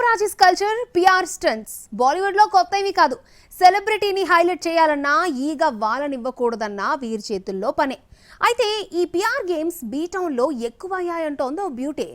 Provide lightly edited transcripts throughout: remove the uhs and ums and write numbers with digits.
పాపరాజీస్ culture PR stunts Bollywood లో కొత్తవి కాదు. సెలబ్రిటీని హైలైట్ చేయాలన్నా ఈగ వాలనివ్వకూడదన్నా వీరి చేతుల్లో పనే. అయితే ఈ పిఆర్ గేమ్స్ బీటౌన్ లో ఎక్కువయ్యాయంటోందో బ్యూటీ.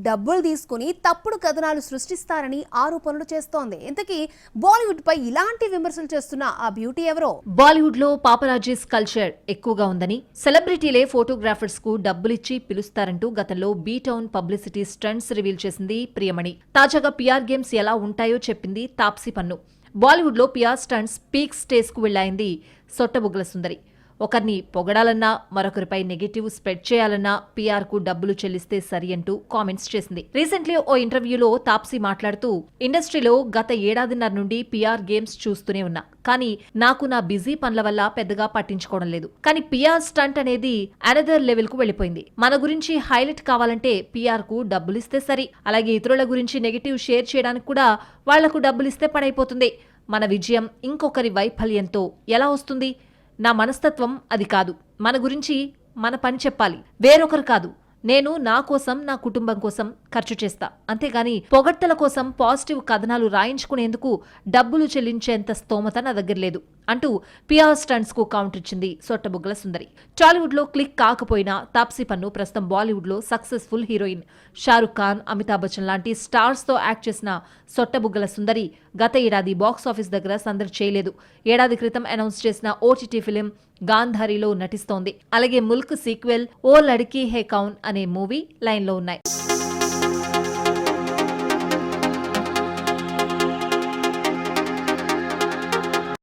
డబ్బులు తీసుకుని తప్పుడు కథనాలు సృష్టిస్తారని ఆరోపణలు చేస్తోంది. ఇంతకీ బాలీవుడ్ పై ఇలాంటి విమర్శలు చేస్తున్న ఆ బ్యూటీ ఎవరో? బాలీవుడ్ లో పాపరాజీస్ కల్చర్ ఎక్కువగా ఉందని, సెలబ్రిటీలే ఫోటోగ్రాఫర్స్ కు డబ్బులిచ్చి పిలుస్తారంటూ గతంలో బీటౌన్ పబ్లిసిటీ స్టంట్స్ రివీల్ చేసింది ప్రియమణి. తాజాగా పిఆర్ గేమ్స్ ఎలా ఉంటాయో చెప్పింది తాప్సీ పన్ను. బాలీవుడ్ లో పిఆర్ స్టంట్స్ పీక్ స్టేజ్ కు వెళ్లాయింది సొట్టబుగ్గల సుందరి. ఒకరిని పొగడాలన్నా, మరొకరిపై నెగటివ్ స్ప్రెడ్ చేయాలన్నా పిఆర్ కు డబ్బులు చెల్లిస్తే సరి అంటూ కామెంట్స్ చేసింది. రీసెంట్లీ ఓ ఇంటర్వ్యూలో తాప్సీ మాట్లాడుతూ, ఇండస్ట్రీలో గత ఏడాదిన్నర నుండి పిఆర్ గేమ్స్ చూస్తూనే ఉన్నా, కానీ నాకు నా బిజీ పనుల వల్ల పెద్దగా పట్టించుకోవడం లేదు. కానీ పిఆర్ స్టంట్ అనేది అనదర్ లెవెల్ కు వెళ్లిపోయింది. మన గురించి హైలైట్ కావాలంటే పిఆర్ కు డబ్బులిస్తే సరి. అలాగే ఇతరుల గురించి నెగటివ్ షేర్ చేయడానికి కూడా వాళ్లకు డబ్బులిస్తే పడైపోతుంది. మన విజయం ఇంకొకరి వైఫల్యంతో ఎలా వస్తుంది? నా మనస్తత్వం అది కాదు. మన గురించి మన పని చెప్పాలి, వేరొకరు కాదు. నేను నా కోసం, నా కుటుంబం కోసం ఖర్చు చేస్తా, అంతేగాని పొగడ్తల కోసం పాజిటివ్ కథనాలు రాయించుకునేందుకు డబ్బులు చెల్లించేంత స్తోమత నా దగ్గర లేదు అంటూ పిఆర్ స్టంట్స్ కు కౌంటర్ ఇచ్చింది సొట్టబుగ్గల సుందరి. టాలీవుడ్ లో క్లిక్ కాకపోయినా తాప్సీ పన్ను ప్రస్తుతం బాలీవుడ్ లో సక్సెస్ఫుల్ హీరోయిన్. షారుఖ్ ఖాన్, అమితాబ్ బచ్చన్ లాంటి స్టార్స్ తో యాక్ట్ చేసిన సొట్టబుగ్గల సుందరి గత ఏడాది బాక్స్ ఆఫీస్ దగ్గర సందడి చేయలేదు. ఏడాది క్రితం అనౌన్స్ చేసిన ఓటీటీ ఫిలిం గాంధారిలో నటిస్తోంది. అలాగే ముల్క్ సీక్వెల్ ఓ లడ్కీ హే కౌన్ అనే మూవీ లైన్ లో ఉన్నాయి.